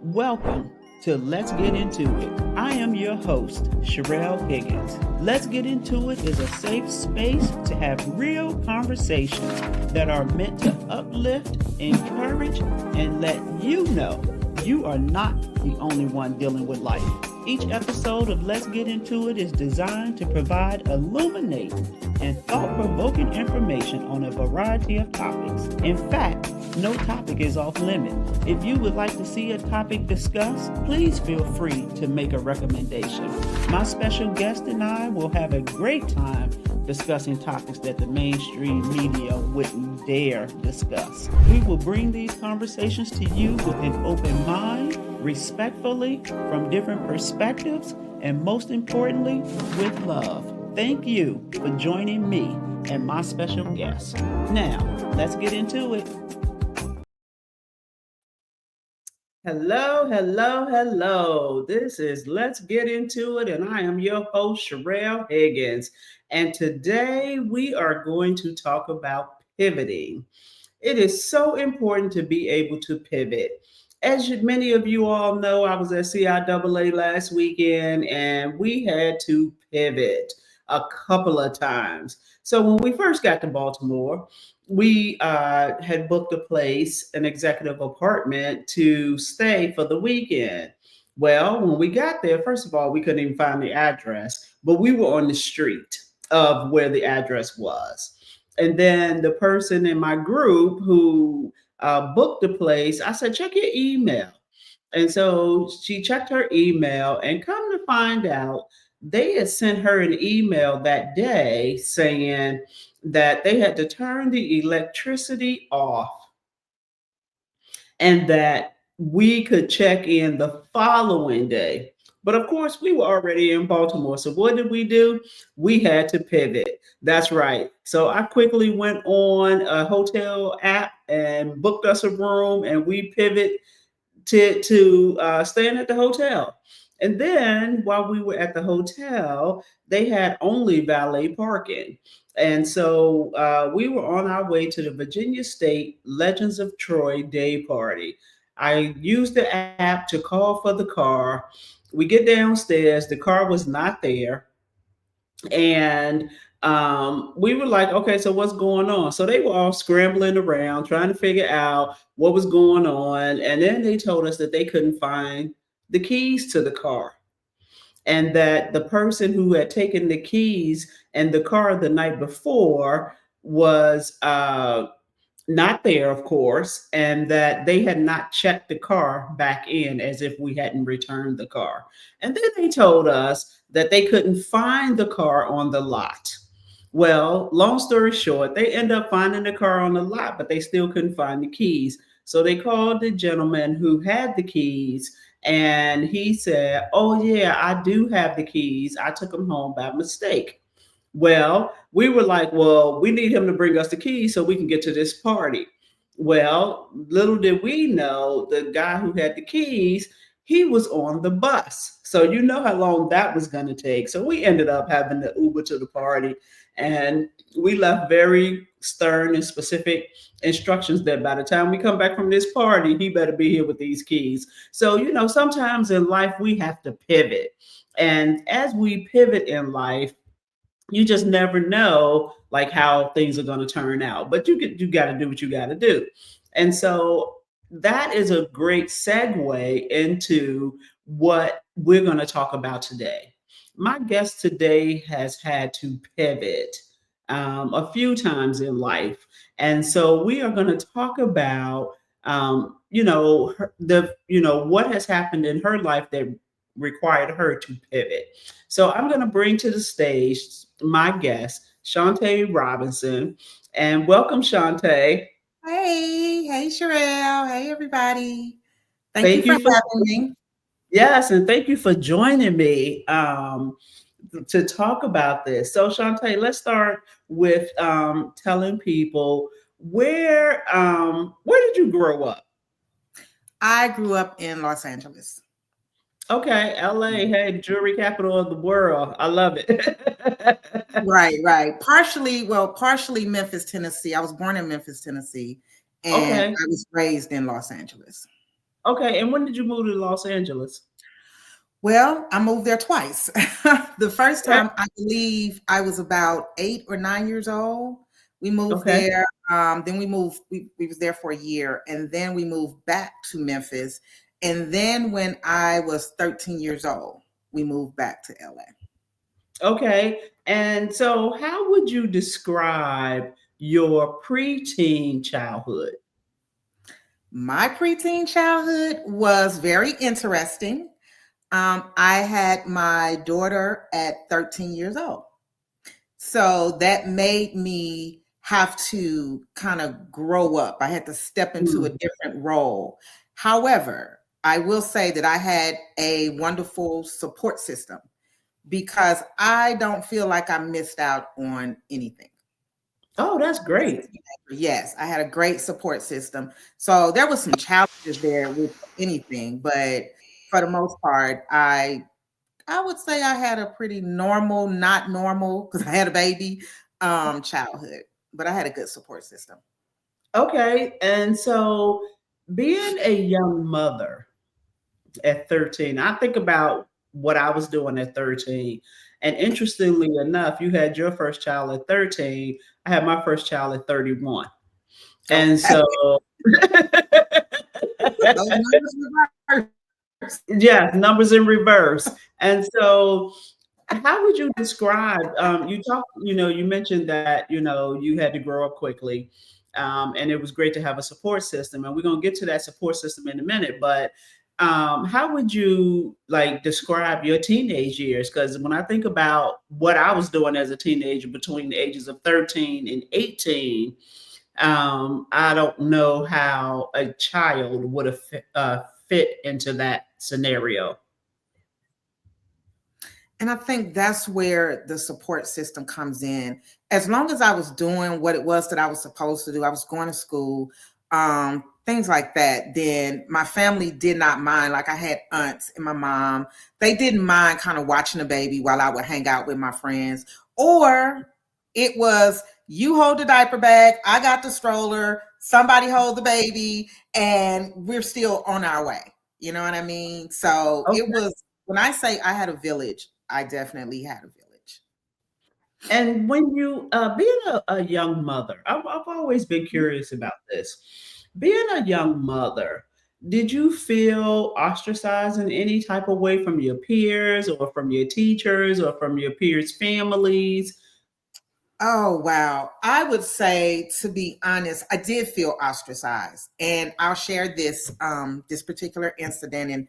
Welcome to Let's Get Into It. I am your host, Sherelle Higgins. Let's Get Into It is a safe space to have real conversations that are meant to uplift, encourage, and let you know you are not the only one dealing with life. Each episode of Let's Get Into It is designed to provide illuminating and thought-provoking information on a variety of topics. In fact, no topic is off limit. If you would like to see a topic discussed, please feel free to make a recommendation. My special guest and I will have a great time discussing topics that the mainstream media wouldn't dare discuss. We will bring these conversations to you with an open mind, respectfully, from different perspectives, and most importantly, with love. Thank you for joining me and my special guest. Now, let's get into it. Hello. This is Let's Get Into It, and I am your host, Sherelle Higgins. And today we are going to talk about pivoting. It is so important to be able to pivot. Many of you all know, I was at CIAA last weekend, and we had to pivot a couple of times. So when we first got to Baltimore, we had booked a place, an executive apartment to stay for the weekend. Well, when we got there, first of all, we couldn't even find the address, but we were on the street of where the address was. And then the person in my group who booked the place, I said, check your email. And so she checked her email, and come to find out, they had sent her an email that day saying that they had to turn the electricity off and that we could check in the following day. But of course, we were already in Baltimore. So what did we do? We had to pivot. That's right. So I quickly went on a hotel app and booked us a room, and we pivot to staying at the hotel. And then while we were at the hotel, they had only valet parking. And so we were on our way to the Virginia State Legends of Troy Day Party. I used the app to call for the car. We get downstairs, the car was not there. And we were like, okay, so what's going on? So they were all scrambling around trying to figure out what was going on. And then they told us that they couldn't find the keys to the car, and that the person who had taken the keys and the car the night before was not there, of course, and that they had not checked the car back in as if we hadn't returned the car. And then they told us that they couldn't find the car on the lot. Well, long story short, they end up finding the car on the lot, but they still couldn't find the keys. So they called the gentleman who had the keys, and he said, oh, yeah, I do have the keys. I took them home by mistake. Well, we were like, well, we need him to bring us the keys so we can get to this party. Well, little did we know, the guy who had the keys, he was on the bus. So you know how long that was going to take. So we ended up having to Uber to the party, and we left very stern and specific instructions that by the time we come back from this party, he better be here with these keys. So, sometimes in life we have to pivot. And as we pivot in life, you just never know like how things are going to turn out, but you got to do what you got to do. And so that is a great segue into what we're going to talk about today. My guest today has had to pivot a few times in life, and so we are going to talk about what has happened in her life that required her to pivot. So I'm going to bring to the stage my guest, Shawntee Robinson, and welcome, Shawntee. Hey, Sherelle. Hey, everybody. Thank you Thank for you for having me. Yes, and thank you for joining me to talk about this. So, Shawntee, let's start with telling people where did you grow up? I grew up in Los Angeles. Okay, LA, hey, jewelry capital of the world. I love it. Right. Partially Memphis, Tennessee. I was born in Memphis, Tennessee, and Okay. I was raised in Los Angeles. Okay, and when did you move to Los Angeles? Well, I moved there twice. The first Okay. time, I believe I was about 8 or 9 years old. We moved Okay. there. Then we moved. We was there for a year, and then we moved back to Memphis. And then when I was 13 years old, we moved back to LA. Okay. And so, how would you describe your preteen childhood? My preteen childhood was very interesting. I had my daughter at 13 years old. So that made me have to kind of grow up. I had to step into a Mm. different role. However, I will say that I had a wonderful support system because I don't feel like I missed out on anything. Oh, that's As a great. teenager. Yes, I had a great support system. So there was some challenges there with anything, but for the most part, I would say I had a pretty normal, not normal, because I had a baby, childhood, but I had a good support system. Okay. And so, being a young mother at 13, I think about what I was doing at 13. And interestingly enough, you had your first child at 13. I had my first child at 31. And Okay. so, Those numbers reverse. yeah, numbers in reverse. And so, how would you describe? You mentioned that you had to grow up quickly, and it was great to have a support system. And we're gonna get to that support system in a minute. But how would you like describe your teenage years? Because when I think about what I was doing as a teenager between the ages of 13 and 18, I don't know how a child would have fit into that scenario. And I think that's where the support system comes in. As long as I was doing what it was that I was supposed to do, I was going to school, things like that, then my family did not mind. Like I had aunts and my mom, they didn't mind kind of watching the baby while I would hang out with my friends. Or it was you hold the diaper bag, I got the stroller, somebody hold the baby, and we're still on our way. You know what I mean? So it was when I say I had a village, I definitely had a village. And when you being a young mother, I've always been Mhm. curious about this. Being a young mother, did you feel ostracized in any type of way from your peers or from your teachers or from your peers' families? Oh, wow. I would say, to be honest, I did feel ostracized. And I'll share this particular incident. And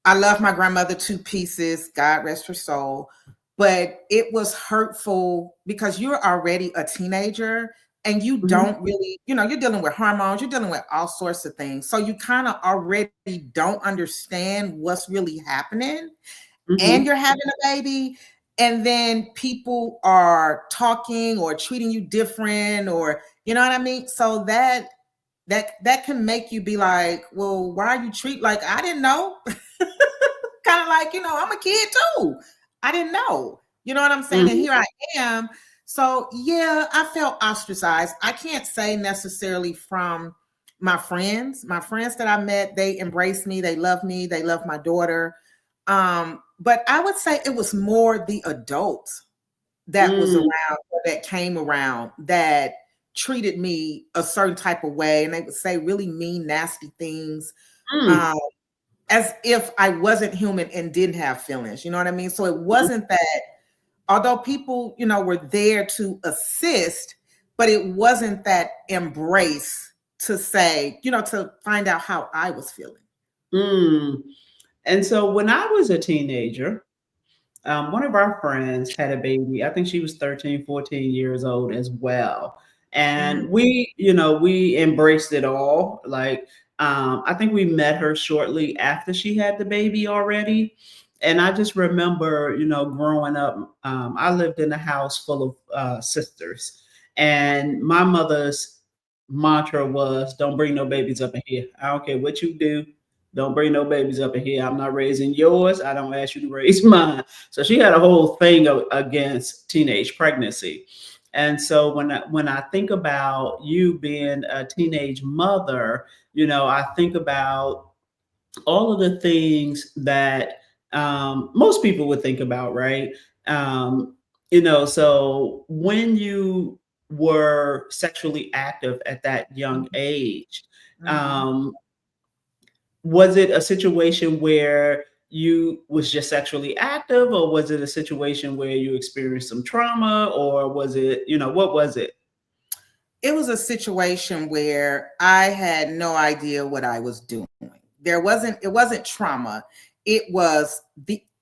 I love my grandmother to pieces, God rest her soul. But it was hurtful because you're already a teenager and you Mhm, don't really, you're dealing with hormones, you're dealing with all sorts of things. So you kind of already don't understand what's really happening, and mhm, you're having a baby, and then people are talking or treating you different, or you know what I mean? So that can make you be like, well, why are you treat like I didn't know? Kind of like, I'm a kid too. I didn't know. You know what I'm saying? And mhm, here I am. So yeah, I felt ostracized. I can't say necessarily from my friends. My friends that I met, they embraced me, they love me, they love my daughter. But I would say it was more the adults that was mm, around or that came around that treated me a certain type of way. And they would say really mean, nasty things. mm, Um, as if I wasn't human and didn't have feelings. You know what I mean? So it mhm, wasn't that, although people, were there to assist, but it wasn't that embrace to say, to find out how I was feeling. mm. And so when I was a teenager, one of our friends had a baby. I think she was 13, 14 years old as well. Mhm. And we embraced it all. Like, I think we met her shortly after she had the baby already. And I just remember, growing up, I lived in a house full of sisters. And my mother's mantra was, don't bring no babies up in here. I don't care what you do. Don't bring no babies up in here. I'm not raising yours. I don't ask you to raise mine. So she had a whole thing against teenage pregnancy. And so when I think about you being a teenage mother, I think about all of the things that most people would think about, right? Um, so when you were sexually active at that young age, Mhm. um, was it a situation where you was just sexually active, or was it a situation where you experienced some trauma, or was it, what was it? It was a situation where I had no idea what I was doing. It wasn't trauma. It was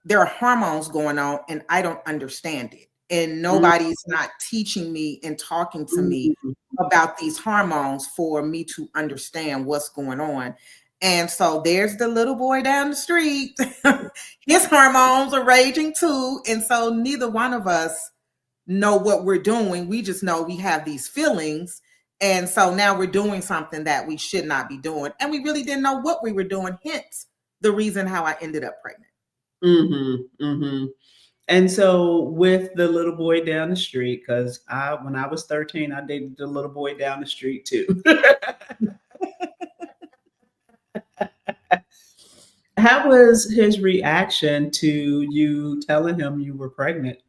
there are hormones going on and I don't understand it. And Mm, nobody's not teaching me and talking to me mm, about these hormones for me to understand what's going on. And so there's the little boy down the street. His hormones are raging too. And so neither one of us know what we're doing. We just know we have these feelings. And so now we're doing something that we should not be doing. And we really didn't know what we were doing. Hence the reason how I ended up pregnant. mm-hmm. And so with the little boy down the street, because when I was 13, I dated the little boy down the street too. How was his reaction to you telling him you were pregnant?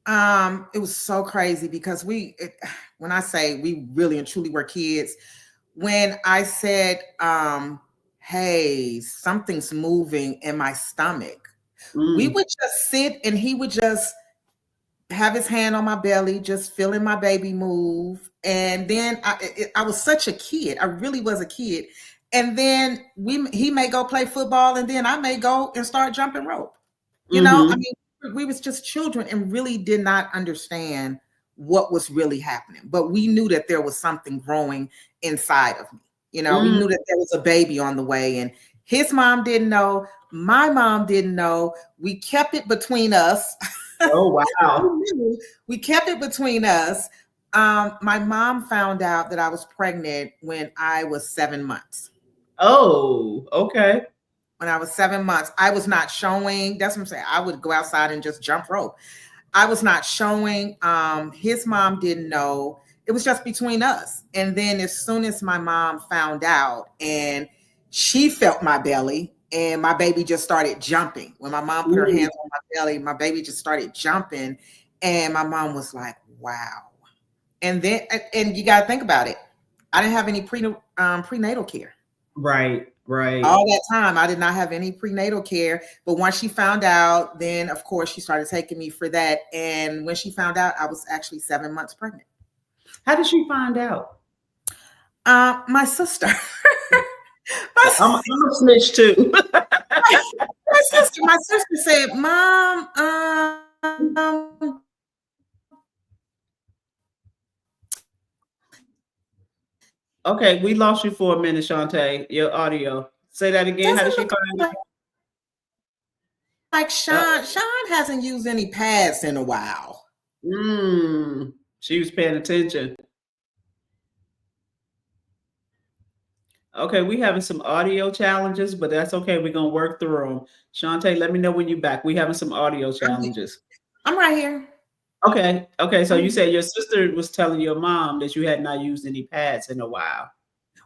It was so crazy because when I say we really and truly were kids, when I said, hey, something's moving in my stomach, we Mm, would just sit and he would just have his hand on my belly, just feeling my baby move. And then I was such a kid. I really was a kid. And then he may go play football, and then I may go and start jumping rope. I mm-hmm, mean, we was just children and really did not understand what was really happening. But we knew that there was something growing inside of me. We mm. knew that there was a baby on the way, and his mom didn't know. My mom didn't know. We kept it between us. Oh, We wow. knew. We kept it between us. My mom found out that I was pregnant when I was 7 months. Oh, okay. When I was 7 months, I was not showing. That's what I'm saying. I would go outside and just jump rope. I was not showing. His mom didn't know. It was just between us. And then as soon as my mom found out and she felt my belly and my baby just started jumping. When my mom put her Mm, hands on my belly, my baby just started jumping. And my mom was like, wow. And then, and you got to think about it. I didn't have any prenatal care. right, right. All that time, I did not have any prenatal care. But once she found out, then of course she started taking me for that. And when she found out, I was actually 7 months pregnant. How did she find out? My sister, my, I'm a snitch too. my sister said, "Mom, Okay, we lost you for a minute, Shawntee. Your audio. Say that again. How did doesn't she look find like out? Sean hasn't used any pads in a while." She was paying attention. Okay, we having some audio challenges, but that's okay. We're gonna work through them. Shante, let me know when you're back. We having some audio I'm, challenges. I'm right here. Okay, okay. So you I'm said your sister was telling your mom that you had not used any pads in a while.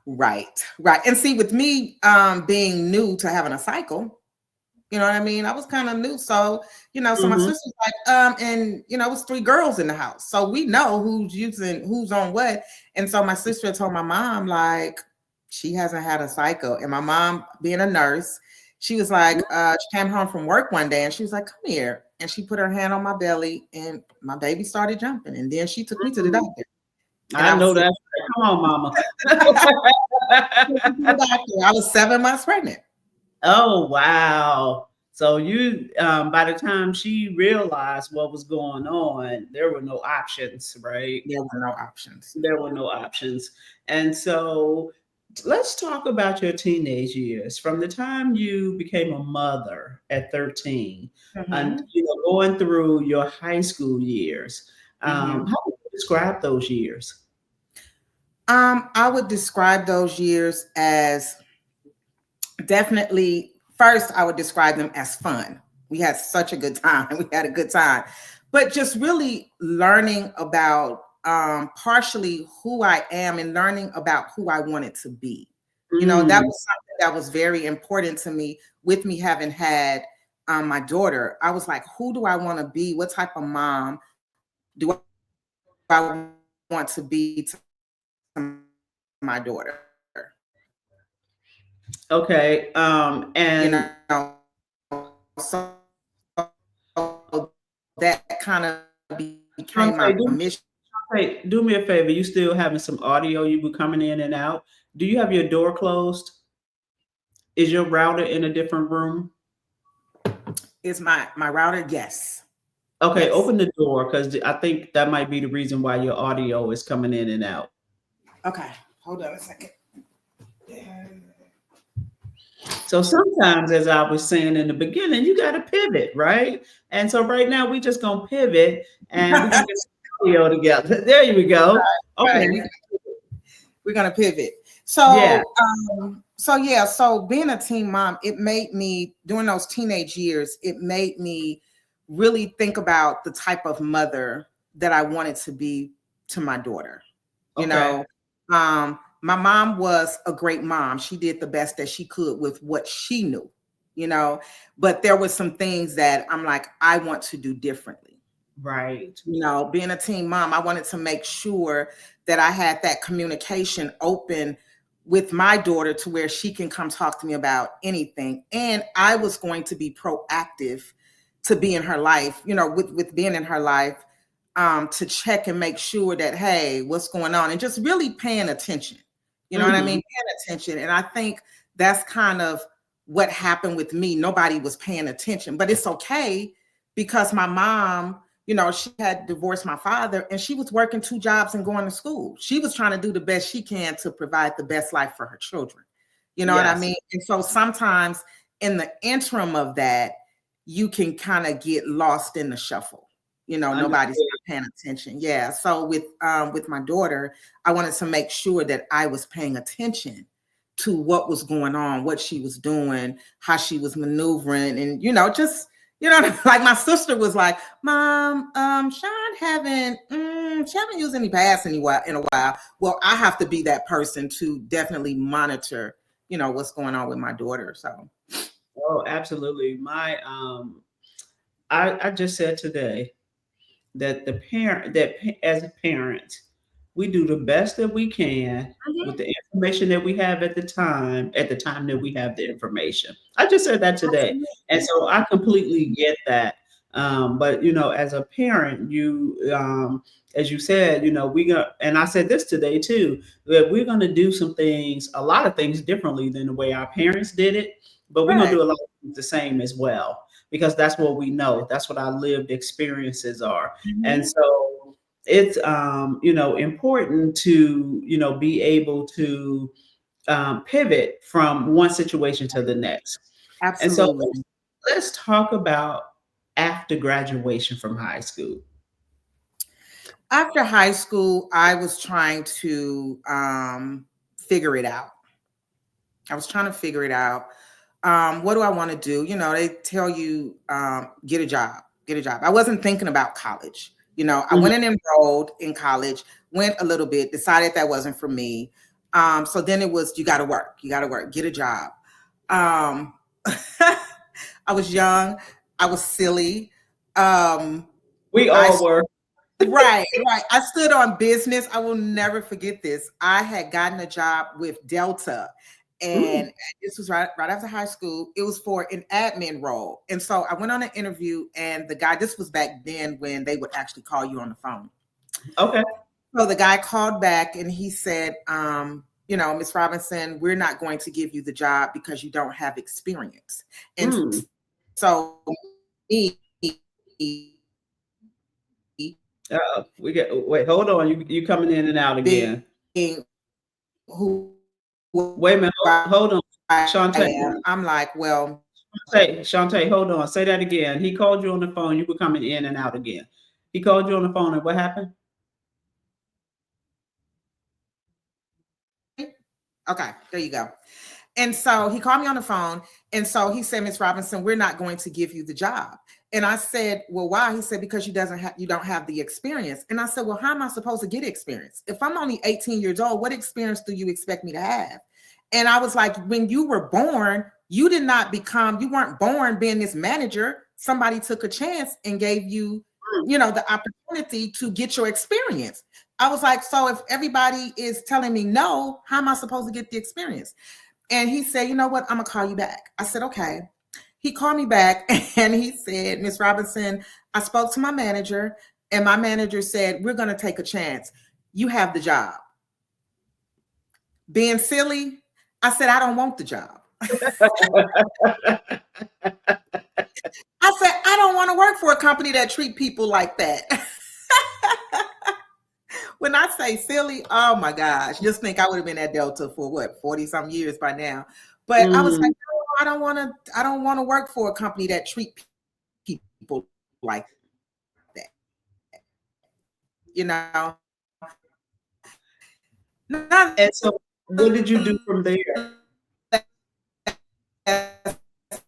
right, right. And see, with me being new to having a cycle, you know what I mean? I was kind of new. So, so my Mm-hmm. sister's like, and it was three girls in the house. So we know who's on what. And so my sister told my mom, like, she hasn't had a cycle. And my mom, being a nurse, she was like, she came home from work one day and she was like, come here. And she put her hand on my belly and my baby started jumping. And then she took me to the Mm, doctor. And I I know was that's right. Come on, mama. I was 7 months pregnant. Oh, wow. So you, by the time she realized what was going on, there were no options, right? There were no options. There were no options. And so let's talk about your teenage years. From the time you became a mother at 13 and Mhm. going through your high school years, Mhm. how would you describe those years? I would describe those years as definitely, first, I would describe them as fun. We had such a good time. We had a good time. But just really learning about partially who I am and learning about who I wanted to be. That Mm, was that was very important to me with me having had my daughter. I was like, who do I want to be? What type of mom do I want to be to my daughter? Okay. You And know, so that kind of became my Shantae, mission. do me a favor. You still having some audio? You were coming in and out. Do you have your door closed? Is your router in a different room? Is my router? Yes. Okay, Yes. open the door because I think that might be the reason why your audio is coming in and out. Okay. Hold on a second. So sometimes, as I was saying in the beginning, you got to pivot, right? And so right now we just gonna pivot and we're gonna get some audio together. There we go. Okay. Right. We're gonna pivot. Yeah. So being a teen mom, it made me during those teenage years, it made me really think about the type of mother that I wanted to be to my daughter. You Okay. know, my mom was a great mom. She did the best that she could with what she knew, you know, but there were some things that I'm like, I want to do differently. Right. You know, being a teen mom, I wanted to make sure that I had that communication open with my daughter to where she can come talk to me about anything. And I was going to be proactive to be in her life, you know, with being in her life, to check and make sure that, hey, what's going on? And just really paying attention. You know what I Hmm. mean? Paying attention. And I think that's kind of what happened with me. Nobody was paying attention, but it's okay because my mom, you know, she had divorced my father and she was working 2 jobs and going to school. She was trying to do the best she can to provide the best life for her children. You know what I Yes. mean? And so sometimes in the interim of that, you can kind of get lost in the shuffle. You know, nobody's Understood. paying attention. Yeah. So with my daughter, I wanted to make sure that I was paying attention to what was going on, what she was doing, how she was maneuvering, and just like my sister was like, "Mom, she haven't used any pads in a while." Well, I have to be that person to definitely monitor, what's going on with my daughter. So, Oh, absolutely. I just said today that as parents, we do the best that we can with the information that we have at the time that we have the information. I just said that today. And absolutely. so I completely get that. But as a parent, as you said, and I said this today too, that we're gonna do a lot of things differently than the way our parents did it, but we're gonna Right. do a lot of things the same as well because that's what we know. That's what our lived experiences are. And Mhm. so it's important to be able to pivot from one situation to the next. And so Absolutely. let's talk about after graduation from high school. After high school, I was trying to figure it out. I was trying to figure it out. What do I want to do? They tell you, get a job, get a job. I wasn't thinking about college. I Mhm. went and enrolled in college, went a little bit, decided that wasn't for me. So then it was, you got to work, get a job. Um, I was young, I was silly. Um, We I all were. Right, right. I stood on business. I will never forget this. I had gotten a job with Delta, Ooh, and this was right after high school. It was for an admin role. And so I went on an interview, and the guy, this was back then when they would actually call you on the phone. okay. So the guy called back and he said, Miss Robinson, we're not going to give you the job because you don't have experience. And Mm. so me We get wait, hold on. You coming in and out again. being who Wait a minute, hold on. I Shantae, am, I'm like, well, Shantae, hold on. Say that again. He called you on the phone. You were coming in and out again. He called you on the phone, and what happened? okay, there you go. And so he called me on the phone. And so he said, Miss Robinson, we're not going to give you the job. And I said, well, why? He said, because you don't have the experience. And I said, well, how am I supposed to get experience? If I'm only 18 years old, what experience do you expect me to have? And I was like, when you were born, you weren't born being this manager. Somebody took a chance and gave you, the opportunity to get your experience. I was like, so if everybody is telling me no, how am I supposed to get the experience? And he said, you know what? I'm going to call you back. I said, okay. He called me back and he said, Miss Robinson, I spoke to my manager and my manager said, we're going to take a chance. You have the job. Being silly, I said, I don't want the job. I said, I don't want to work for a company that treat people like that. When I say silly, oh my gosh, just think I would have been at Delta for what, 40 some years by now. But I was like, no, I don't want to work for a company that treat people like that. And so what did you do from there?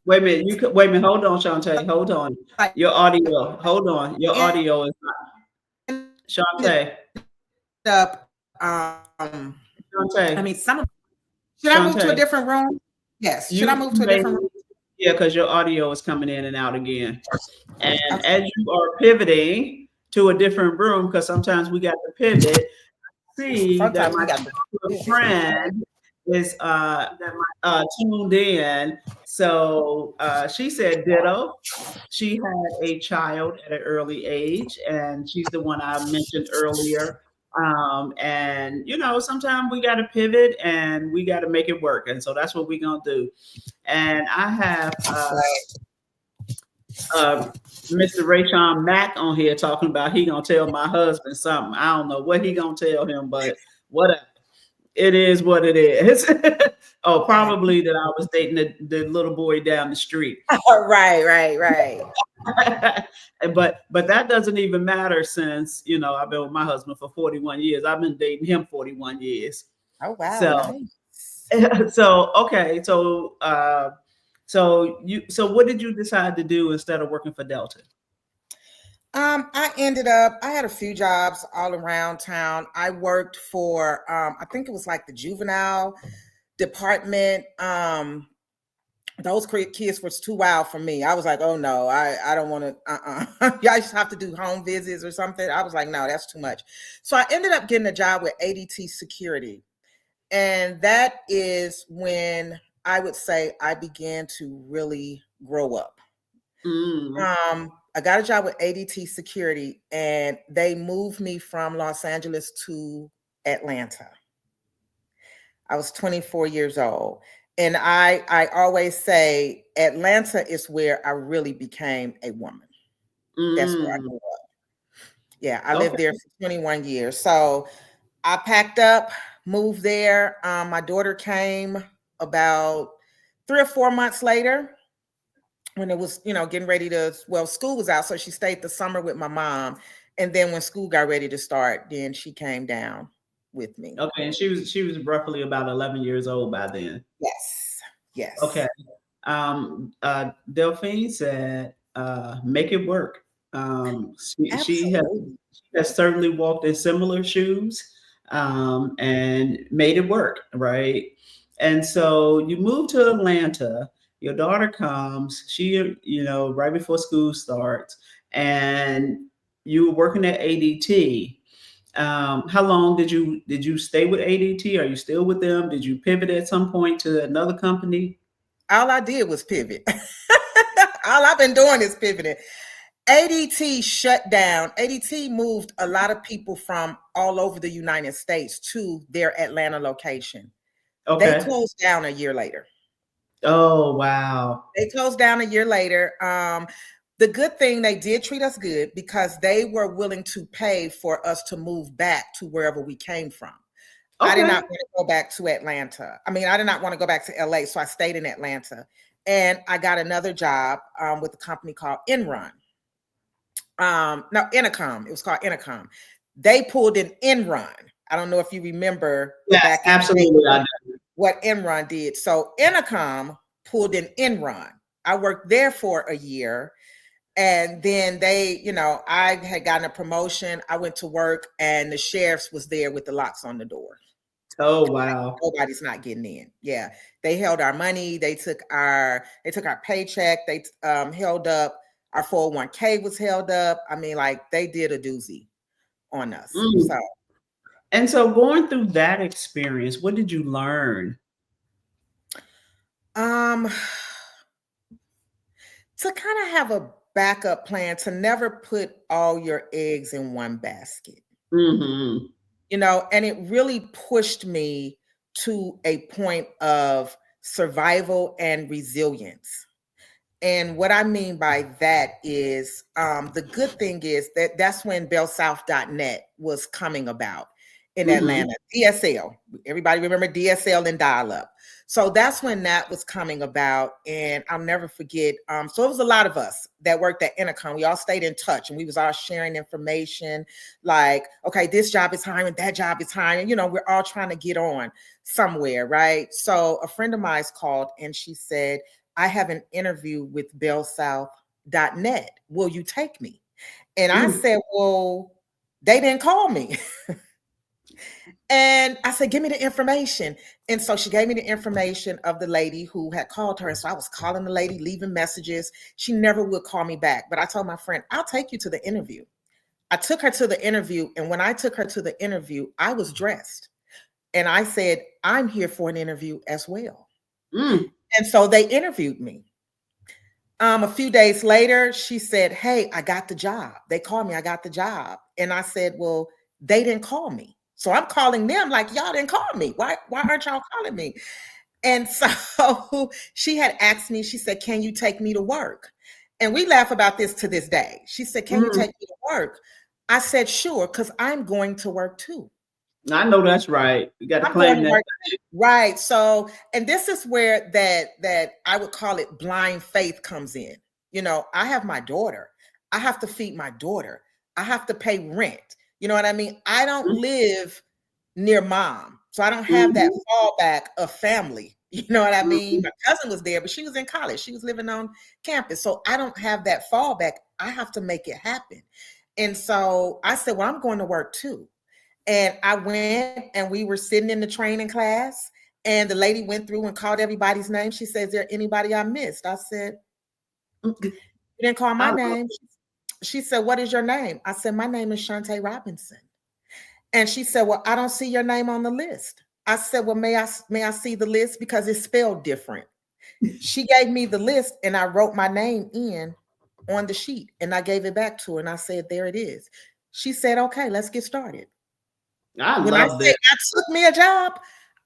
Wait a minute. Wait a minute. Hold on, Shawntee. Hold on. Your audio. Hold on. Your audio is not. Shawntee. Shawntee. Should I move to a different room? Yes. Should I move to a different room? Yeah, because your audio is coming in and out again. And as you are pivoting to a different room, because sometimes we got to pivot, see that my friend is tuned in. So she said ditto. She had a child at an early age, and she's the one I mentioned earlier. And sometimes we got to pivot and we got to make it work. And so that's what we're going to do. And I have Mr. Rayshon Mack on here talking about he going to tell my husband something. I don't know what he going to tell him, but whatever. It is what it is. Oh, probably that I was dating the little boy down the street. Right. But that doesn't even matter since, I've been with my husband for 41 years. I've been dating him 41 years. Oh, wow. So, nice. Okay. So what did you decide to do instead of working for Delta? I had a few jobs all around town. I worked for, I think it was like the juvenile department. Those kids was too wild for me. I was like, oh no, I don't want to, y'all just have to do home visits or something. I was like, no, that's too much. So I ended up getting a job with ADT Security. And that is when I would say I began to really grow up. I got a job with ADT Security and they moved me from Los Angeles to Atlanta. I was 24 years old. And I always say Atlanta is where I really became a woman. That's where I grew up. Yeah, I lived there for 21 years. So I packed up, moved there. My daughter came about 3 or 4 months later when it was, getting ready to, school was out. So she stayed the summer with my mom. And then when school got ready to start, then she came down with me. Okay. And she was roughly about 11 years old by then. Yes. Okay. Delphine said, make it work. She has certainly walked in similar shoes and made it work, right? And so you move to Atlanta, your daughter comes, she, right before school starts, and you were working at ADT. How long did you stay with ADT? Are you still with them? Did you pivot at some point to another company? All I did was pivot. All I've been doing is pivoting. ADT shut down. ADT moved a lot of people from all over the United States to their Atlanta location. Okay. They closed down a year later. Oh, wow. They closed down a year later. The good thing, they did treat us good because they were willing to pay for us to move back to wherever we came from. Okay. I did not want to go back to Atlanta. I mean, I did not want to go back to LA, so I stayed in Atlanta. And I got another job with a company called Enron. No, Intercom. It was called Intercom. They pulled in Enron. I don't know if you remember. Yes, back absolutely. What Enron did. So Intercom pulled in Enron. I worked there for a year. And then they, I had gotten a promotion. I went to work and the sheriff's was there with the locks on the door. Oh, wow. Nobody's not getting in. Yeah. They held our money. They took our paycheck. They held up our 401k was held up. I mean, like they did a doozy on us. So Mm. And so going through that experience, what did you learn? um to kind of have a backup plan, to never put all your eggs in one basket. Mhm. And it really pushed me to a point of survival and resilience. And what I mean by that is the good thing is that that's when bellsouth.net was coming about in Mhm. Atlanta. DSL. Everybody remember DSL and dial up. So that's when that was coming about. And I'll never forget. So it was a lot of us that worked at Intercom. We all stayed in touch and we was all sharing information like, okay, this job is hiring, that job is hiring. We're all trying to get on somewhere, right? So a friend of mine called and she said, I have an interview with bellsouth.net. Will you take me? And I Mm. said, well, they didn't call me. And I said, give me the information. And so she gave me the information of the lady who had called her. And so I was calling the lady, leaving messages. She never would call me back. But I told my friend, I'll take you to the interview. I took her to the interview. And when I took her to the interview, I was dressed. And I said, I'm here for an interview as well. Mm. And so they interviewed me. A few days later, she said, hey, I got the job. They called me, I got the job. And I said, well, they didn't call me. So I'm calling them like, y'all didn't call me. Why aren't y'all calling me? And so she had asked me, she said, can you take me to work? And we laugh about this to this day. She said, can you Mm. take me to work? I said, sure, because I'm going to work too. I know that's right. You got to I'm going claim to that. work. Right. So, and this is where that I would call it blind faith comes in. I have my daughter. I have to feed my daughter. I have to pay rent. You know what I mean? I don't Mm. live near mom. So I don't have that Mhm. fallback of family. You know what I mean? Mhm. My cousin was there, but she was in college. She was living on campus. So I don't have that fallback. I have to make it happen. And so I said, well, I'm going to work too. And I went and we were sitting in the training class, and the lady went through and called everybody's name. She said, is there anybody I missed? I said, Mm. you didn't call I my love name. She said, what is your name? I said, my name is Shawntee Robinson. And she said, well, I don't see your name on the list. I said, well, may I see the list because it's spelled different. She gave me the list and I wrote my name in on the sheet and I gave it back to her and I said, there it is. She said, okay, let's get started. I When I love say this. I took me a job,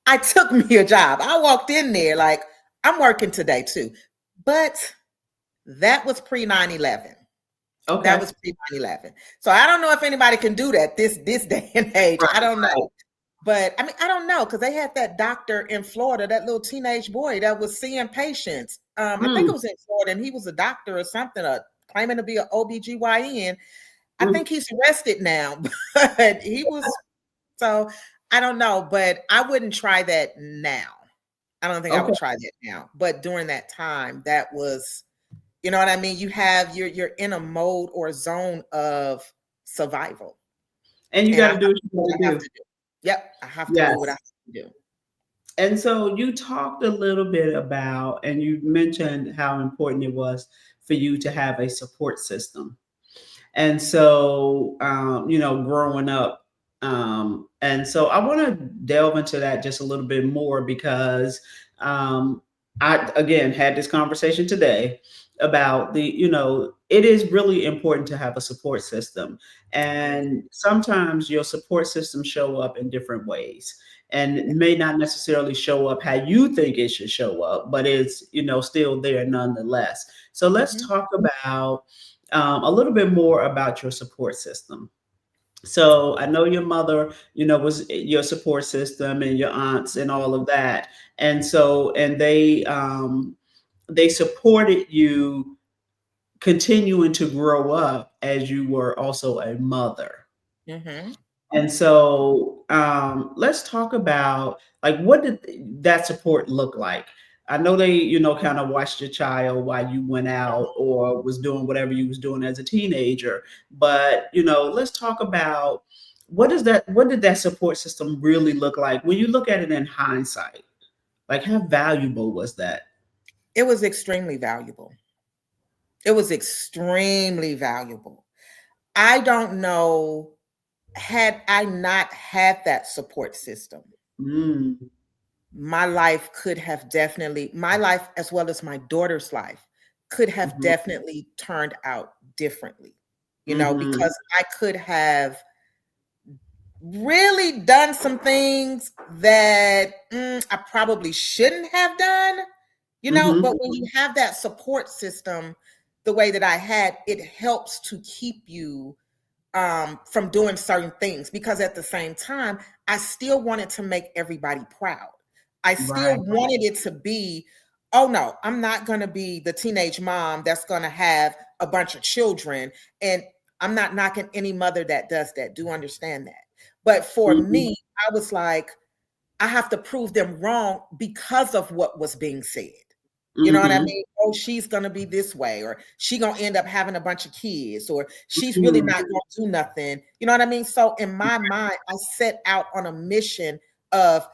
I took me a job. I walked in there like I'm working today too. But that was pre 9/11. That Okay. was pre 9/11. So I don't know if anybody can do that this day and age. Right. I don't Right. know. But I mean, I don't know because they had that doctor in Florida, that little teenage boy that was seeing patients. I think it Mm. was in Florida, and he was a doctor or something, claiming to be an OBGYN. I Mm. think he's arrested now, but he was so I don't know, but I wouldn't try that now. I don't think I would Okay. try that now. But during that time, that was, you know what I mean? You're in a mode or zone of survival. And you And got I to have do to what do you got what to I have do. to do. Yep. I have to do what I Yes. have to do. And so you talked a little bit about, and you mentioned how important it was for you to have a support system. And so, growing up. And so I want to delve into that just a little bit more because um, I, again, had this conversation today about it is really important to have a support system. It is. And sometimes your support system show up in different ways and Yeah. may not necessarily show up how you think it should show up, but it's, still there nonetheless. So let's Mhm. talk about a little bit more about your support system. So I know your mother, was your support system and your aunts and all of that. And so, and they supported you continuing to grow up as you were also a mother. Mhm. And so, let's talk about like what did that support look like? I know they, kind of watched your child while you went out or was doing whatever you was doing as a teenager, but let's talk about what did that support system really look like when you look at it in hindsight? Like, how valuable was that? It was extremely valuable. It was extremely valuable. I don't know, had I not had that support system, Mm, my life could have definitely, my life as well as my daughter's life could have mhm, definitely turned out differently, mhm, because I could have really done some things that I probably shouldn't have done, but mhm, when you have that support system the way that I had, it helps to keep you from doing certain things, because at the same time, I still wanted to make everybody proud. I still right. wanted it to be, oh no, I'm not going to be the teenage mom that's going to have a bunch of children. And I'm not knocking any mother that does that. Do understand that. But for Mhm, me, I was like, I have to prove them wrong because of what was being said. You know what I mhm, mean? Oh, she's gonna be this way, or she gonna end up having a bunch of kids, or she's really mhm, not gonna do nothing. You know what I mean? So in my mind, I set out on a mission of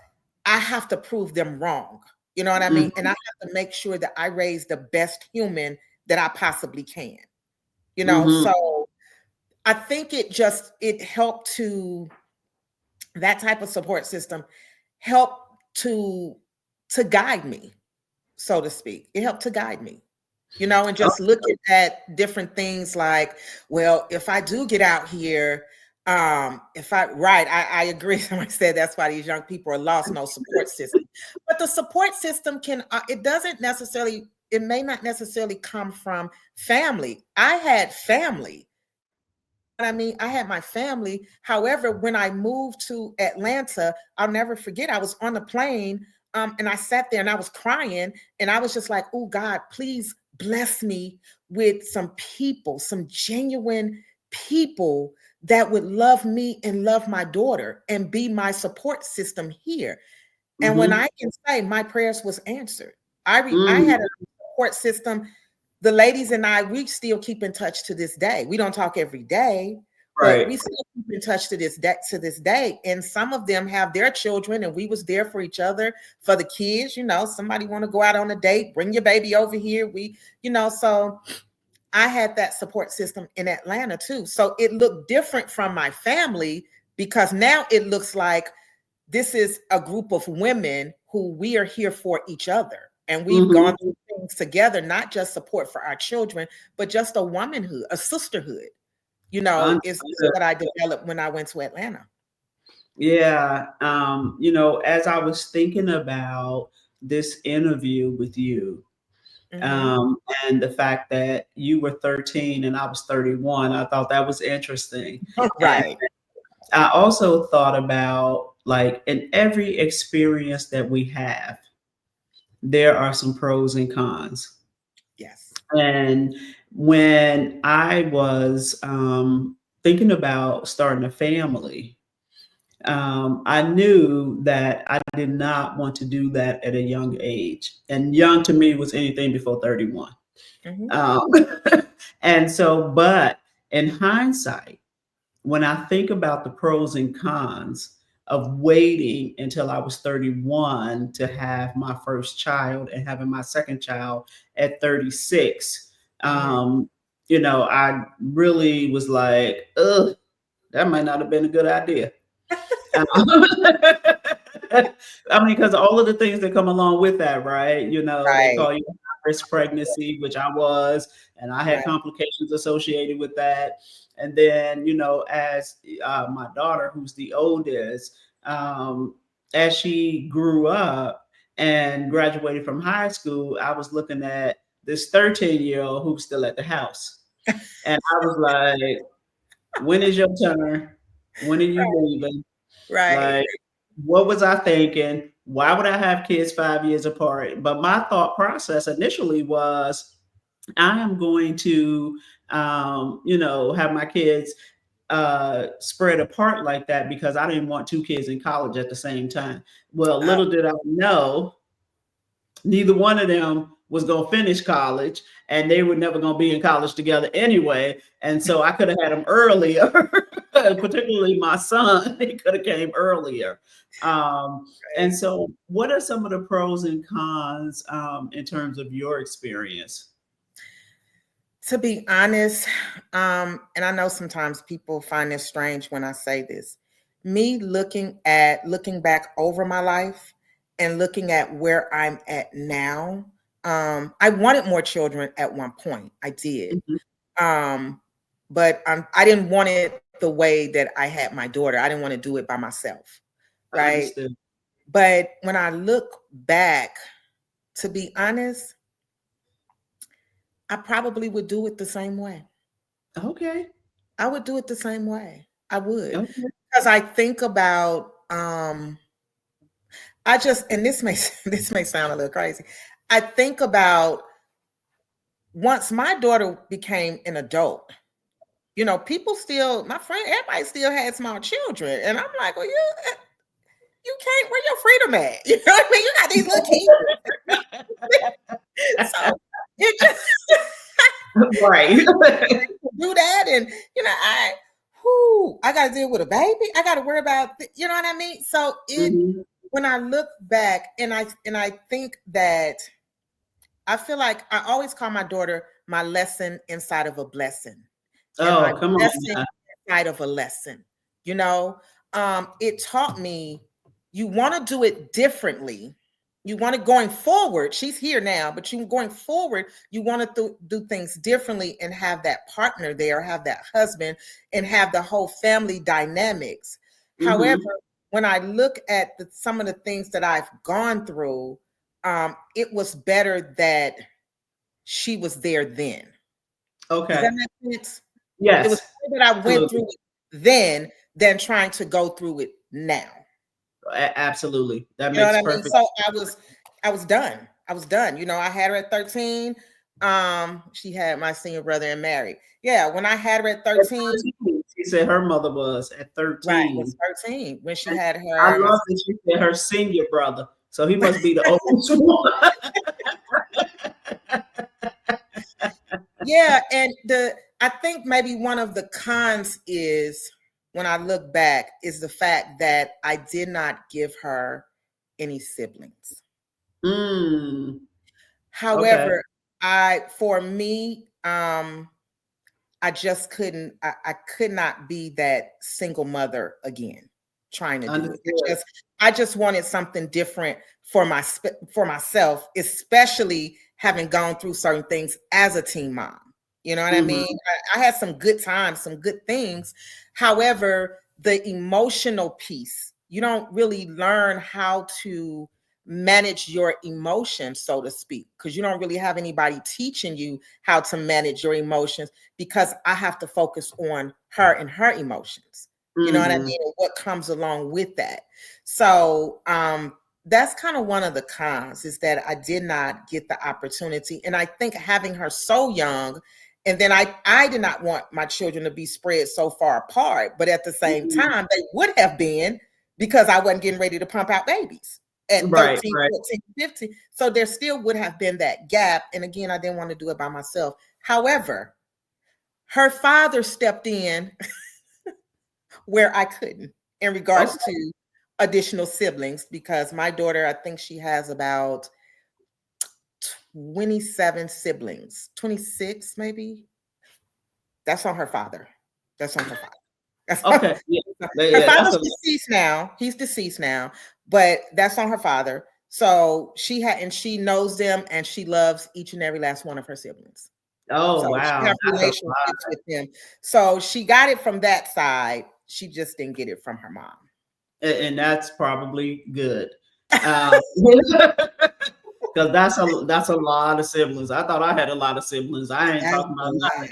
I have to prove them wrong. You know what I mean? And I mhm, have to make sure that I raise the best human that I possibly can. mhm. So I think it helped to, that type of support system helped to guide me, so to speak. It helped to guide me, and Oh, just looking at different things like, well, if I do get out here, if I, right, I agree. Somebody said that's why these young people are lost, no support system. But the support system it doesn't necessarily, it may not necessarily come from family. I had family. I mean, I had my family. However, when I moved to Atlanta, I'll never forget, I was on the plane, and I sat there and I was crying, and I was just like, oh God, please bless me with some people, some genuine people that would love me and love my daughter and be my support system here. And when mhm, I can say my prayers was answered, I mm, had a support system. The ladies and I, we still keep in touch to this day. We don't talk every day, but right. we still keep in touch to this day. And some of them have their children, and we was there for each other, for the kids. Somebody want to go out on a date, bring your baby over here. So I had that support system in Atlanta too. So it looked different from my family, because now it looks like this is a group of women who we are here for each other. And we've gone Mhm. through things together, not just support for our children, but just a womanhood, a sisterhood, is Understood. what I developed when I went to Atlanta. Yeah. As I was thinking about this interview with you, Hmm. um, and the fact that you were 13 and I was 31, I thought that was interesting. And Right. I also thought about, like, in every experience that we have, there are some pros and cons. Yes. And when I was thinking about starting a family, I knew that I did not want to do that at a young age. And young to me was anything before 31. Hmm. Um, and so, but in hindsight, when I think about the pros and cons of waiting until I was 31 to have my first child and having my second child at 36, Hmm. um, I really was like, ugh, that might not have been a good idea. Um, I mean, because all of the things that come along with that, right? They Right. call you a high-risk pregnancy, which I was, and I had Right. complications associated with that. And then, as my daughter, who's the oldest, as she grew up and graduated from high school, I was looking at this 13-year-old who's still at the house. And I was like, when is your turn? When are you leaving? Right. Like, what was I thinking? Why would I have kids 5 years apart? But my thought process initially was, I am going to, have my kids spread apart like that because I didn't want two kids in college at the same time. Well, Uh, little did I know neither one of them was going to finish college, and they were never going to be in college together anyway. And so I could have had them earlier, particularly my son. He could have came earlier. And so, what are some of the pros and cons in terms of your experience? To be honest, and I know sometimes people find this strange when I say this. Me looking back over my life and looking at where I'm at now. I wanted more children at one point. I did. Mhm. Um, but I didn't want it the way that I had my daughter. I didn't want to do it by myself. Right. Understood. But when I look back, to be honest, I probably would do it the same way. Okay. I would do it the same way. I would. Okay. Because I think about I just, and this may this may sound a little crazy. I think about once my daughter became an adult, people still, my friend, everybody still had small children. And I'm like, well, you can't, where your freedom at? You know what I mean? You got these little kids. So it just Right. do that. And I gotta deal with a baby. I gotta worry about you know what I mean? So Mhm. when I look back and I think that I feel like I always call my daughter my lesson inside of a blessing. And my Oh, come on blessing now. inside of a lesson. You know, it taught me you want to do it differently. You want to going forward. She's here now, but you going forward, you want to do things differently and have that partner there, have that husband, and have the whole family dynamics. However, Mhm. when I look at some of the things that I've gone through, it was better that she was there then. Does Okay. that make sense? It was Yes. better that I went Absolutely. through it then than trying to go through it now. Absolutely. That You know what makes I mean? perfect. So I was done. I was done. I had her at 13. She had my senior brother and married. Yeah, when I had her at At 13, 13. She said her mother was at right, was 13. 13 when she And had I her love that she said her senior brother. So he must be the oldest one. yeah, and I think maybe one of the cons is when I look back is the fact that I did not give her any siblings. Mm, okay. However, for me, I just couldn't, I could not be that single mother again, trying to do it. Understood. I just wanted something different for myself, especially having gone through certain things as a teen mom. You know what I mean? Mhm. I had some good times, some good things. However, the emotional piece, you don't really learn how to manage your emotions, so to speak, because you don't really have anybody teaching you how to manage your emotions because I have to focus on her and her emotions. You know what I Mhm. mean? And what comes along with that. So that's kind of one of the cons is that I did not get the opportunity. And I think having her so young, and then I did not want my children to be spread so far apart, but at the same Mhm. time, they would have been because I wasn't getting ready to pump out babies at Right, 13, right. 14, 15. So there still would have been that gap. And again, I didn't want to do it by myself. However, her father stepped in where I couldn't in regards Okay. to additional siblings because my daughter, I think she has about 27 siblings, 26 maybe. That's on her father. That's on her father. Okay. Yeah. Her Yeah, that's father's a deceased now. He's deceased now, but that's on her father. So she knows them and she loves each and every last one of her siblings. oh So she wow. have That's a lot. relationships with them. So she got it from that side. She just didn't get it from her mom. And that's probably good. Because that's a lot of siblings. I thought I had a lot of siblings. I ain't That's talking a about lot. nothing.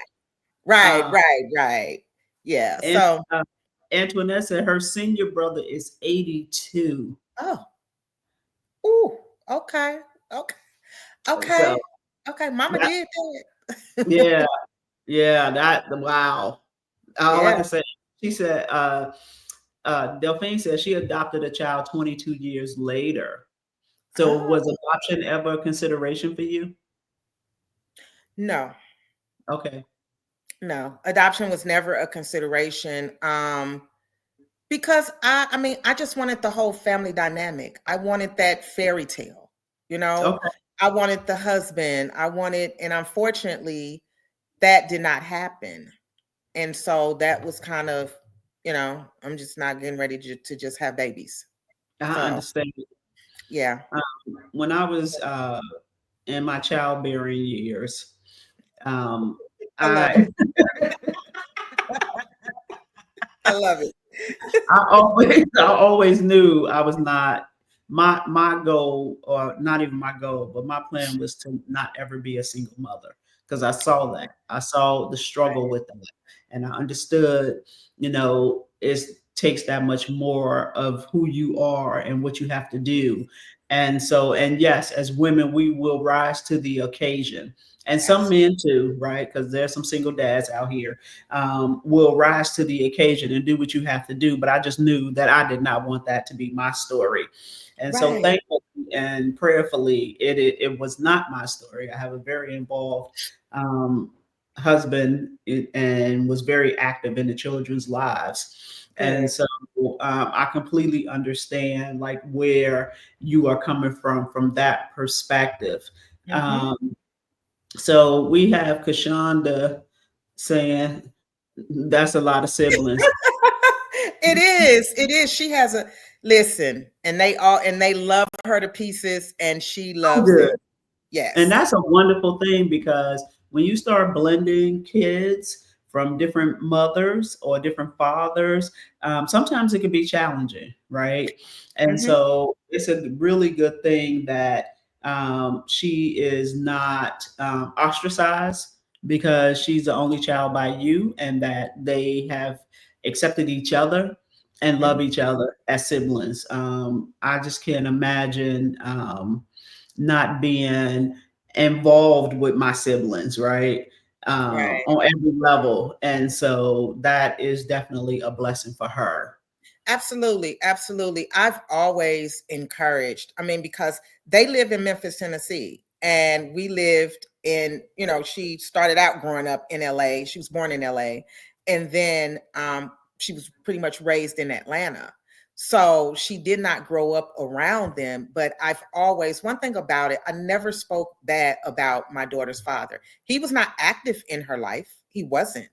Right, Uh, right, right. Yeah. and So, Antoinette said her senior brother is 82. oh, ooh, okay, okay, So okay, okay. Mama that, did that. yeah, yeah, that wow. Like Yeah. I said, she said, Delphine said she adopted a child 22 years later. So was adoption ever a consideration for you? No, Okay. no. Adoption was never a consideration. Because I mean, I just wanted the whole family dynamic. I wanted that fairy tale, you know. Okay. I wanted the husband. I wanted, and unfortunately, that did not happen. And so that was kind of, I'm just not getting ready to just have babies. I So understand. yeah, When I was in my childbearing years, um, I love I it. I love it. I always knew I was not my goal, or not even my goal, but my plan was to not ever be a single mother, because I saw that. I saw the struggle with that. And I understood, it takes that much more of who you are and what you have to do. And so, and yes, as women, we will rise to the occasion. And some Absolutely. men too, right? Because there's some single dads out here, will rise to the occasion and do what you have to do. But I just knew that I did not want that to be my story. And so Right. thankfully and prayerfully, it was not my story. I have a very involved um, husband, and was very active in the children's lives. And Good. so I completely understand like where you are coming from that perspective. Hmm. Um, so we have Kashonda saying that's a lot of siblings. It is. It is. She has a listen, and they love her to pieces, and she So loves them. good. And Yes. that's a wonderful thing, because when you start blending kids from different mothers or different fathers, sometimes it can be challenging, right? And Hmm. so it's a really good thing that she is not ostracized because she's the only child by you, and that they have accepted each other and love Hmm. each other as siblings. I just can't imagine not being involved with my siblings, right? Right. On every level. And so that is definitely a blessing for her. Absolutely, absolutely. I've always encouraged, I mean, because they live in Memphis, Tennessee, and we lived in, she started out growing up in LA. She was born in LA. And then she was pretty much raised in Atlanta. So she did not grow up around them. But I've always, one thing about it, I never spoke bad about my daughter's father. He was not active in her life, he wasn't.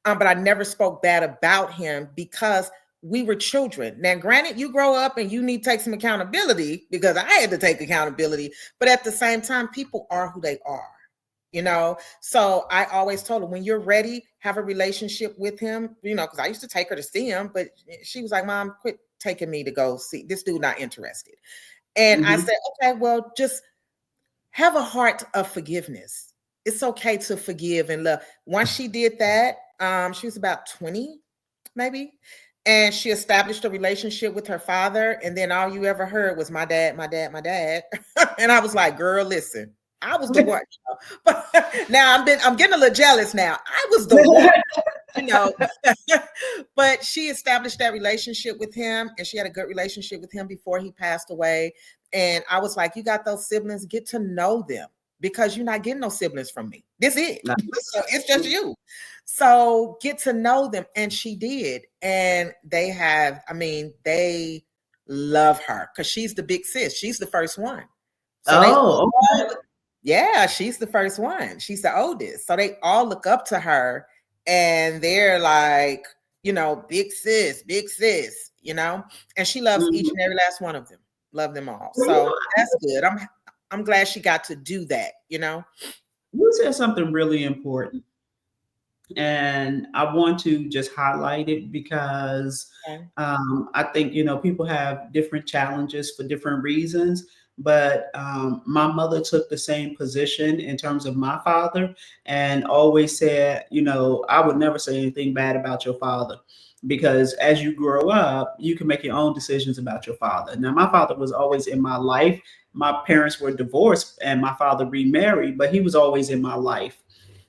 But I never spoke bad about him because we were children. Now, granted, you grow up and you need to take some accountability because I had to take accountability, but at the same time, people are who they are, you know? So I always told her, when you're ready, have a relationship with him, because I used to take her to see him, but she was like, Mom, quit taking me to go see this dude, not interested. And I Hmm. said, okay, well, just have a heart of forgiveness. It's okay to forgive and love. Once she did that, she was about 20, maybe. And she established a relationship with her father. And then all you ever heard was my dad, my dad, my dad. And I was like, girl, listen, I was the one. But now I'm getting a little jealous now. I was the one, you know. But she established that relationship with him, and she had a good relationship with him before he passed away. And I was like, you got those siblings, get to know them, because you're not getting no siblings from me. This is it. So it's just you. So get to know them. And she did. And they have, I mean, they love her because she's the big sis. She's the first one. So they Oh, all, yeah, she's the first one. She's the oldest. So they all look up to her, and they're like, big sis, and she loves okay. each and every last one of them. Love them all. So that's good. I'm glad she got to do that. You said something really important. And I want to just highlight it because Okay. I think, people have different challenges for different reasons. But my mother took the same position in terms of my father, and always said, I would never say anything bad about your father, because as you grow up, you can make your own decisions about your father. Now, my father was always in my life. My parents were divorced and my father remarried, but he was always in my life.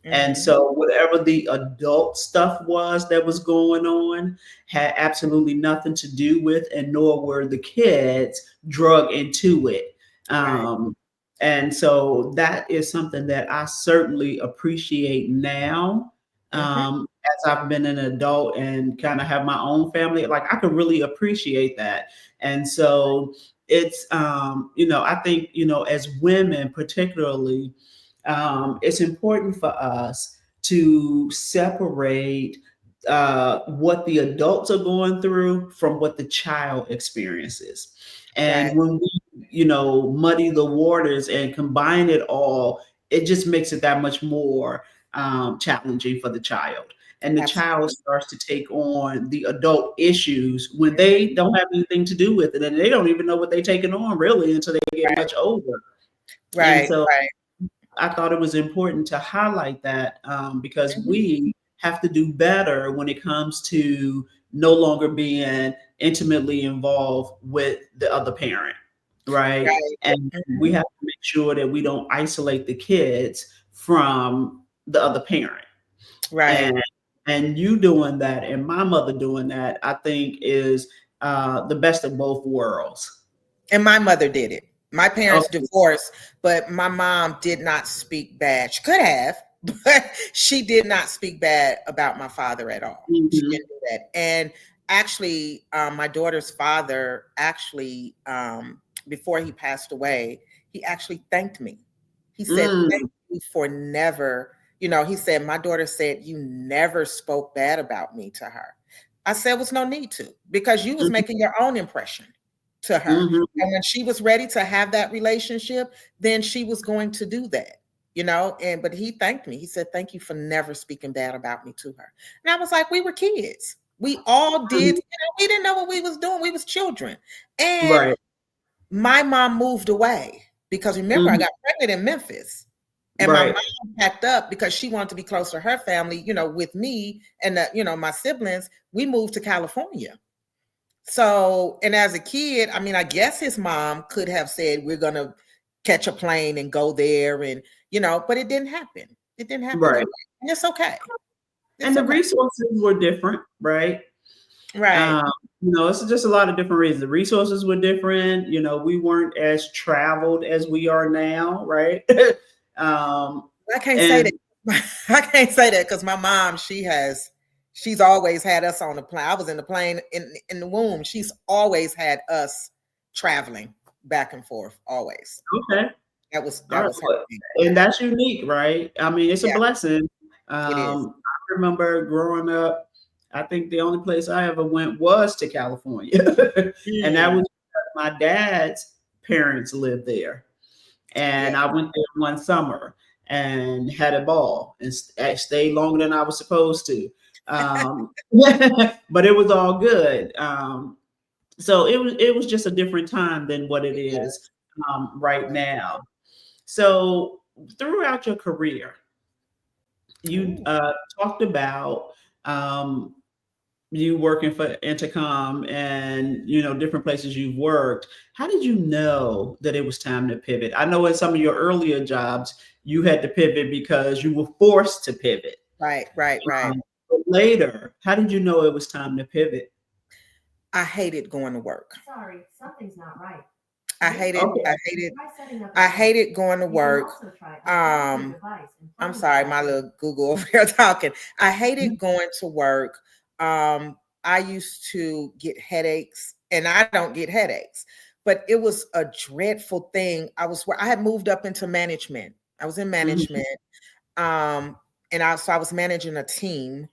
And Hmm. so, whatever the adult stuff was that was going on had absolutely nothing to do with, and nor were the kids drug into it. Right. Um, and so that is something that I certainly appreciate now. Hmm. As I've been an adult and kind of have my own family, like I could really appreciate that. And so it's, I think, as women particularly, it's important for us to separate what the adults are going through from what the child experiences. Right. And when we, muddy the waters and combine it all, it just makes it that much more challenging for the child. And the child Absolutely. starts to take on the adult issues when they don't have anything to do with it. And they don't even know what they're taking on really until they get Right. much older. And Right. so Right. I thought it was important to highlight that because Hmm. we have to do better when it comes to no longer being intimately involved with the other parent, right? Right. And we Hmm. have to make sure that we don't isolate the kids from the other parent. Right. And you doing that and my mother doing that, I think is the best of both worlds. And my mother did it. My Oh, parents divorced, but my mom did not speak bad. She could have, but she did not speak bad about my father at all. She mhm. didn't do that. And actually, my daughter's father actually, before he passed away, he actually thanked me. He said, "Thank Mm, you for never." He said, "My daughter said you never spoke bad about me to her." I said, "Was no need to, because you was mhm, making your own impression to her. mhm. And when she was ready to have that relationship, then she was going to do that. And but he thanked me. He said, "Thank you for never speaking bad about me to her." And I was like, we were kids. We all did, we didn't know what we was doing. We was children. And Right. my mom moved away because remember, I Mhm. got pregnant in Memphis. And my Right. mom packed up because she wanted to be close to her family, with me and my siblings. We moved to California. So, and as a kid, I mean, I guess his mom could have said, "We're going to catch a plane and go there." But it didn't happen. It didn't happen that Right. way. And it's okay. And It's the okay. resources were different, right? Right. Um, it's just a lot of different reasons. The resources were different. We weren't as traveled as we are now, right? um, I can't say that. and I can't say that because my mom, she's always had us on the plane. I was in the plane in the womb. She's always had us traveling back and forth, always. okay, all That right, was her thing. and that's unique, right? I mean, it's a Yeah, blessing. it is. I remember growing up. I think the only place I ever went was to California, and that Mm, was because my dad's parents lived there. yeah. And I went there one summer and had a ball and stayed longer than I was supposed to. But it was all good. So it was just a different time than what it is right now. So throughout your career, you Ooh. talked about um, you working for Intercom and different places you've worked. How did you know that it was time to pivot? I know in some of your earlier jobs you had to pivot because you were forced to pivot. Right, right, right. But later, how did you know it was time to pivot? I hated going to work. Sorry, something's not right. I Maybe hated, Okay. I hated, try setting up a I pin. hated going to You can work. also try unplugging your Um, device and I'm plugging it sorry, back my in. little Google over here talking. I hated going to work. I used to get headaches, and I don't get headaches, but it was a dreadful thing. I had moved up into management. I was in Mhm. management. Um, I was managing a team,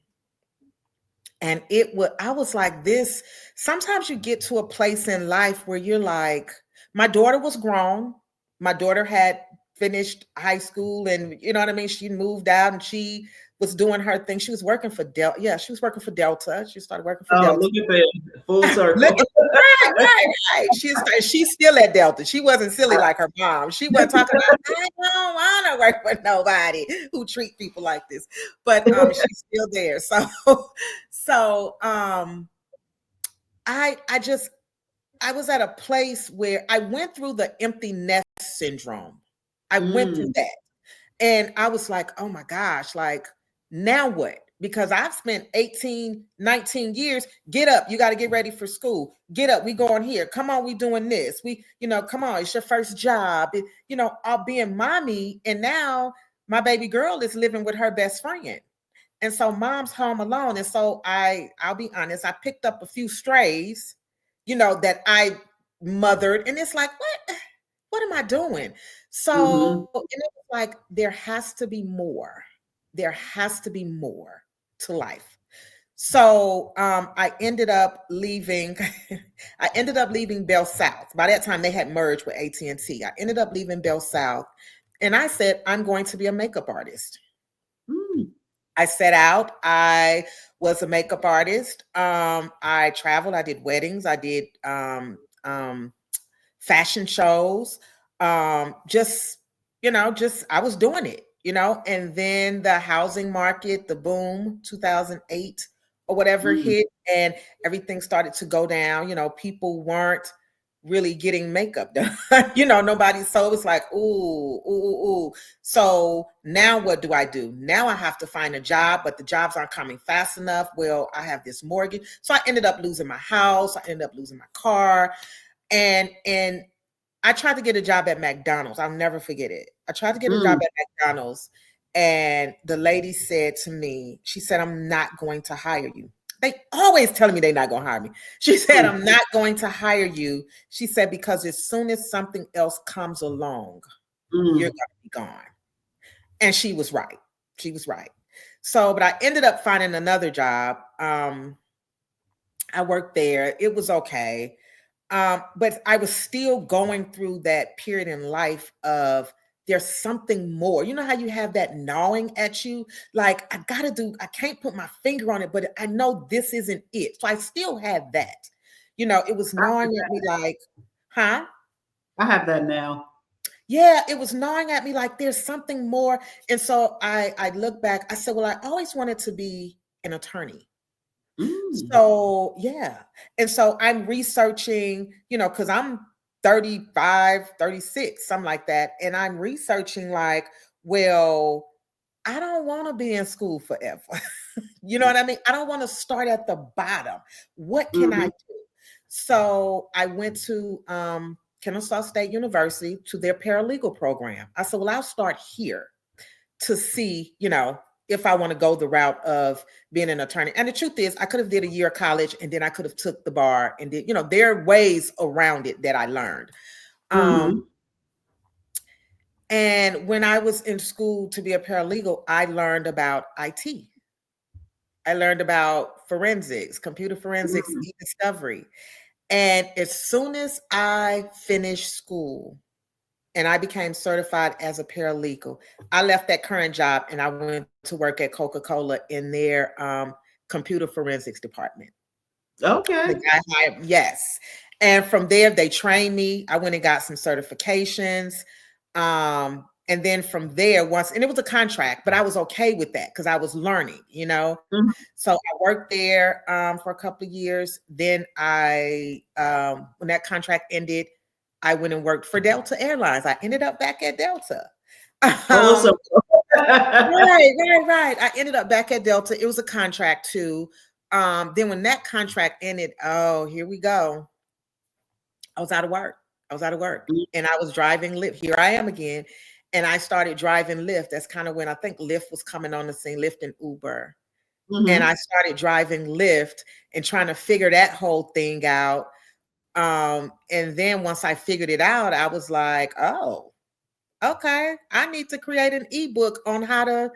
and I was like this. Sometimes you get to a place in life where you're like, my daughter was grown. My daughter had finished high school, and you know what I mean? She moved out and she was doing her thing. She was working for Delta. Yeah, she was working for Delta. She started working for Oh, Delta. look at that full Look circle. at right. She's still at Delta. She wasn't silly like her mom. She wasn't talking about, I don't want to work with nobody who treat people like this. But she's still there. So I was at a place where I went through the empty nest syndrome. I went through Mm, that. And I was like, oh my gosh, like now what? because I've spent 18, 19 years. Get up, you got to get ready for school. Get up, we going here. Come on, we doing this. Come on, it's your first job. I'll being mommy. And now my baby girl is living with her best friend. And so mom's home alone. And so I'll be honest, I picked up a few strays, that I mothered. And it's like, what am I doing? Mm-hmm. So, and it was like, there has to be more. There has to be more to life. So I ended up leaving. I ended up leaving Bell South. By that time, they had merged with AT&T. I ended up leaving Bell South, and I said, I'm going to be a makeup artist. Mm. I set out. I was a makeup artist. I traveled. I did weddings. I did fashion shows. Just I was doing it. And then the housing market, the boom, 2008 or whatever Mm. hit, and everything started to go down. People weren't really getting makeup done. Nobody. So it was like, ooh, ooh, ooh, ooh. So now what do I do? Now I have to find a job, but the jobs aren't coming fast enough. Well, I have this mortgage. So I ended up losing my house. I ended up losing my car. And I tried to get a job at McDonald's. I'll never forget it. I tried to get a job Mm. at McDonald's, and the lady said to me, she said, I'm not going to hire you. They always telling me they're not going to hire me. She said, Mm. I'm not going to hire you. She said, because as soon as something else comes along, you're Mm. going to be gone. And she was right. She was right. So, but I ended up finding another job. I worked there. It was okay. But I was still going through that period in life of there's something more. You know how you have that gnawing at you? Like, I can't put my finger on it, but I know this isn't it. So I still had that. It was I have gnawing at me that. like, huh? I have that now. Yeah, it was gnawing at me like there's something more. And so I look back, I said, well, I always wanted to be an attorney. Mm. So, yeah. And so I'm researching, because I'm 35, 36, something like that. And I'm researching like, well, I don't want to be in school forever. You know what I mean? I don't want to start at the bottom. What can I Mm-hmm. do? So I went to Kennesaw State University to their paralegal program. I said, well, I'll start here to see, if I want to go the route of being an attorney. And the truth is, I could have did a year of college and then I could have took the bar and did, there are ways around it that I learned. Mm-hmm. And when I was in school to be a paralegal, I learned about IT. I learned about forensics, computer forensics, Mm-hmm. e-discovery. And as soon as I finished school, and I became certified as a paralegal, I left that current job and I went to work at Coca-Cola in their computer forensics department. The Okay. guy hired, yes. And from there, they trained me. I went and got some certifications. And then from there, and it was a contract, but I was okay with that because I was learning. Mm-hmm. So I worked there for a couple of years. Then when that contract ended, I went and worked for Delta Airlines. I ended up back at Delta. Oh, Um, so right. I ended up back at Delta. It was a contract too. Then when that contract ended, oh, here we go. I was out of work. I was out of work. And I was driving Lyft. Here I am again. And I started driving Lyft. That's kind of when I think Lyft was coming on the scene, Lyft and Uber. And Mm-hmm. I started driving Lyft and trying to figure that whole thing out. And then once I figured it out, I was like, oh, okay, I need to create an ebook on how to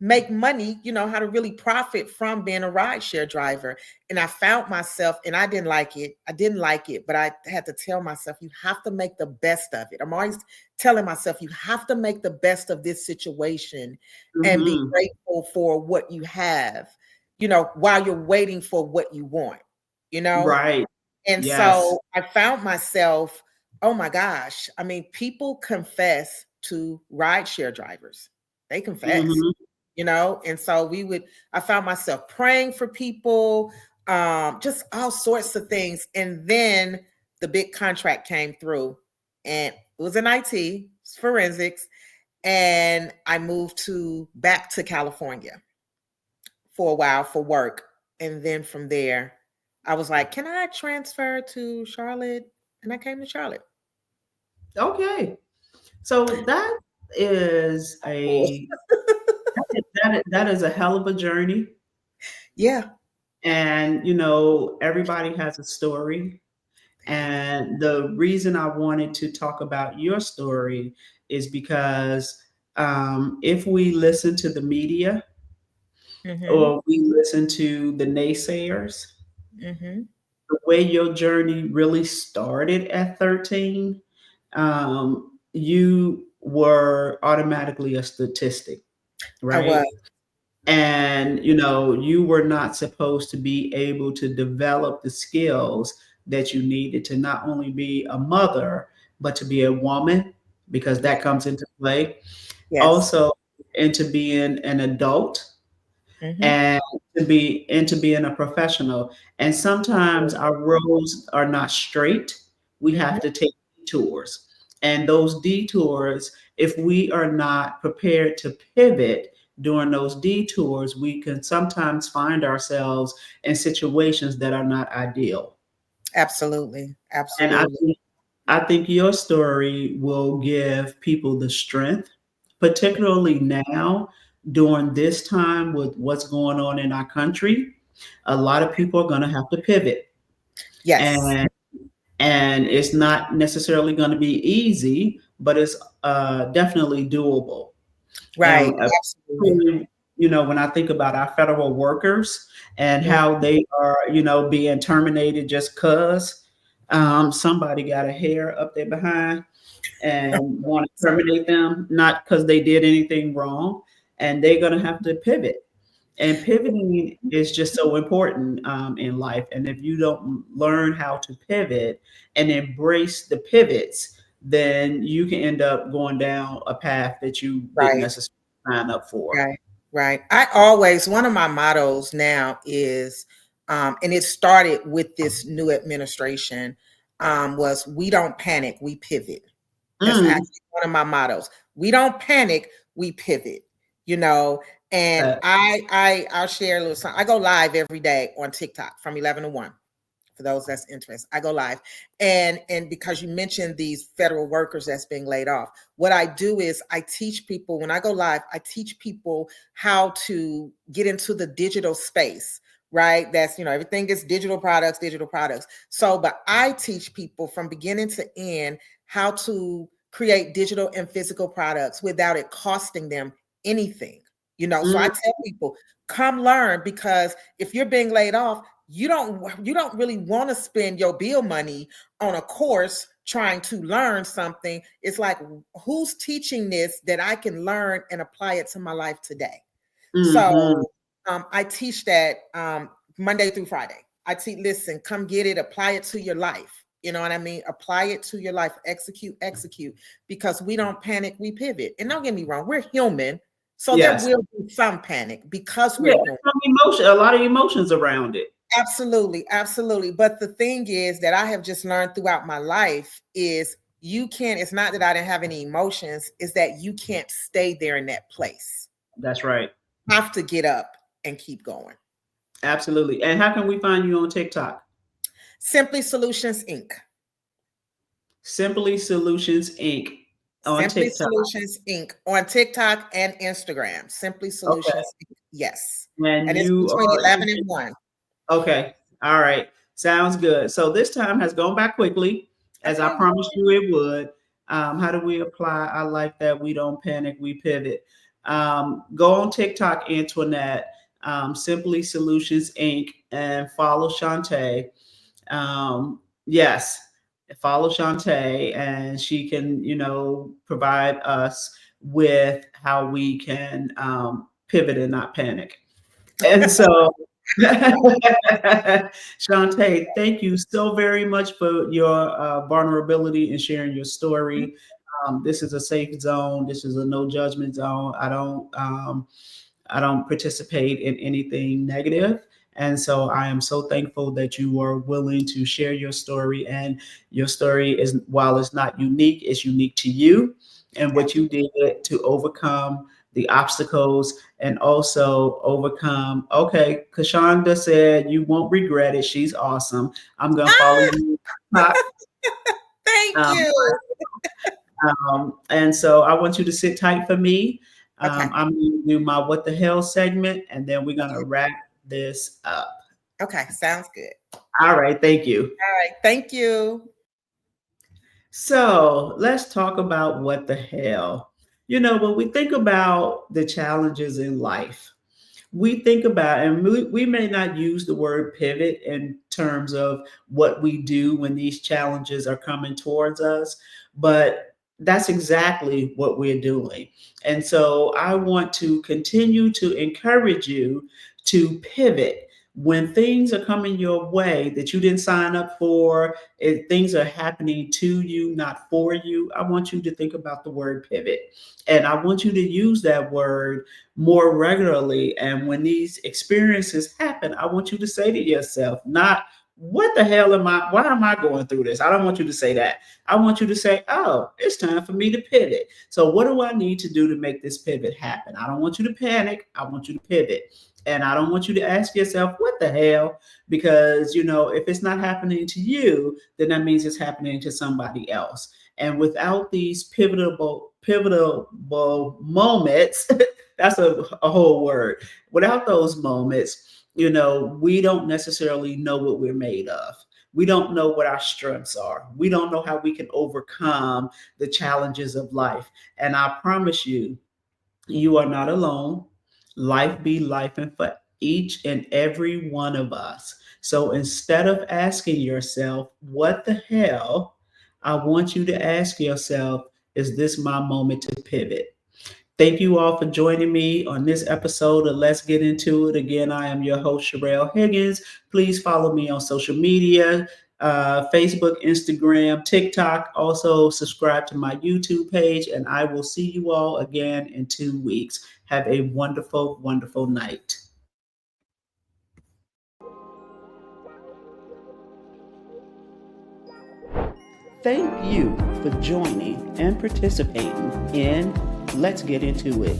make money, how to really profit from being a rideshare driver. And I found myself, and I didn't like it. I didn't like it, but I had to tell myself, you have to make the best of it. I'm always telling myself, you have to make the best of this situation and be Mm-hmm. grateful for what you have, while you're waiting for what you want, you know? Right. And Yes. so I found myself, oh my gosh, I mean, people confess to rideshare drivers. They confess, Mm-hmm. and so I found myself praying for people, just all sorts of things. And then the big contract came through, and it was in IT, forensics, and I moved back to California for a while for work. And then from there, I was like, can I transfer to Charlotte? And I came to Charlotte. Okay. So that is Cool. a that is a hell of a journey. Yeah. And everybody has a story. And the reason I wanted to talk about your story is because if we listen to the media Mm-hmm. or we listen to the naysayers, Mm-hmm. the way your journey really started at 13, you were automatically a statistic, I was. right? And you were not supposed to be able to develop the skills that you needed to not only be a mother but to be a woman, because Yeah. that comes into play, Yes. also into being an adult, Mm-hmm. and to being a professional. And sometimes our roads are not straight. We Mm-hmm. have to take detours. And those detours, if we are not prepared to pivot during those detours, we can sometimes find ourselves in situations that are not ideal. Absolutely. And I Absolutely. think I think your story will give people the strength, particularly now during this time with what's going on in our country. A lot of people are going to have to pivot, Yes. and it's not necessarily going to be easy, but it's definitely doable. Right. And Absolutely. when I think about our federal workers and Mm. how they are, being terminated just because somebody got a hair up their behind and want to terminate them, not because they did anything wrong, and they're going to have to pivot. And pivoting is just so important in life. And if you don't learn how to pivot and embrace the pivots, then you can end up going down a path that you didn't Right. necessarily sign up for. Right, right. I always, one of my mottos now is, and it started with this new administration, was we don't panic, we pivot. That's Mm, actually one of my mottos. We don't panic, we pivot. You know, and uh, I'll share a little something. I go live every day on TikTok from 11 to 1 for those that's interested. I go live. And because you mentioned these federal workers that's being laid off, what I do is I teach people when I go live, I teach people how to get into the digital space, right? That's, everything is digital products, digital products. So, but I teach people from beginning to end how to create digital and physical products without it costing them anything. So I mm, tell people, come learn, because if you're being laid off, you don't really want to spend your bill money on a course trying to learn something. It's like, who's teaching this that I can learn and apply it to my life today? mhm. So I teach that Monday through Friday. I teach, listen, come get it, apply it to your life. You know what I mean? Apply it to your life, execute, execute, because we don't panic, we pivot. And don't get me wrong, we're human. So there Yes. will be some panic because Yeah, we're there's human. some emotion, a lot of emotions around it. Absolutely, absolutely. But the thing is that I have just learned throughout my life is you can't, it's not that I didn't have any emotions, is that you can't stay there in that place. That's right. You have to get up and keep going. Absolutely. And how can we find you on TikTok? Simply Solutions Inc. Simply Solutions Inc. on Simply TikTok. Solutions Inc. on TikTok and Instagram. Simply Okay. Solutions Inc. Yes. And And it's you between are 11 and 1. okay. All right. Sounds good. So this time has gone by quickly, as I Okay. promised you it would. How do we apply? I like that. We don't panic, we pivot. Go on TikTok, Antoinette, Simply Solutions Inc., and follow Shawntee. Yes, follow Shawntee, and she can, provide us with how we can pivot and not panic. And so, Shawntee, thank you so very much for your vulnerability and sharing your story. This is a safe zone. This is a no judgment zone. I don't participate in anything negative. And so I am so thankful that you were willing to share your story. And your story is, while it's not unique, it's unique to you and what you did to overcome the obstacles, and also overcome. Okay, Kashonda said you won't regret it. She's awesome. I'm gonna follow you. Thank Um, you. and so I want you to sit tight for me. Okay. I'm going to do my what the hell segment, and then we're going to wrap this up. Okay. Sounds good. All right. Thank you. All right. Thank you. So let's talk about what the hell. When we think about the challenges in life, we think about, and we may not use the word pivot in terms of what we do when these challenges are coming towards us, but that's exactly what we're doing. And so I want to continue to encourage you to pivot when things are coming your way that you didn't sign up for. If things are happening to you, not for you, I want you to think about the word pivot. And I want you to use that word more regularly. And when these experiences happen, I want you to say to yourself, not, what the hell am I? Why am I going through this? I don't want you to say that. I want you to say, oh, it's time for me to pivot. So, what do I need to do to make this pivot happen? I don't want you to panic. I want you to pivot. And I don't want you to ask yourself, what the hell? Because, if it's not happening to you, then that means it's happening to somebody else. And without these pivotal moments, that's a whole word. Without those moments, we don't necessarily know what we're made of. We don't know what our strengths are. We don't know how we can overcome the challenges of life. And I promise you, you are not alone. Life be life and for each and every one of us. So instead of asking yourself, what the hell, I want you to ask yourself, is this my moment to pivot? Thank you all for joining me on this episode of Let's Get Into It. Again, I am your host, Sherelle Higgins. Please follow me on social media, Facebook, Instagram, TikTok. Also, subscribe to my YouTube page, and I will see you all again in 2 weeks. Have a wonderful, wonderful night. Thank you for joining and participating in Let's Get Into It.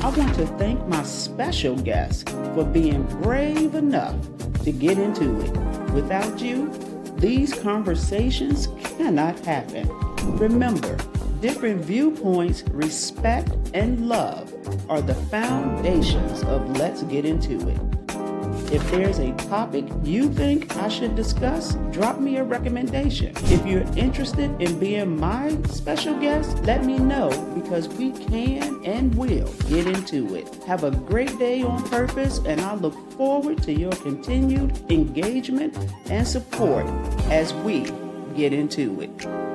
I want to thank my special guest for being brave enough to get into it. Without you, these conversations cannot happen. Remember, different viewpoints, respect, and love are the foundations of Let's Get Into It. If there's a topic you think I should discuss, drop me a recommendation. If you're interested in being my special guest, let me know, because we can and will get into it. Have a great day on purpose, and I look forward to your continued engagement and support as we get into it.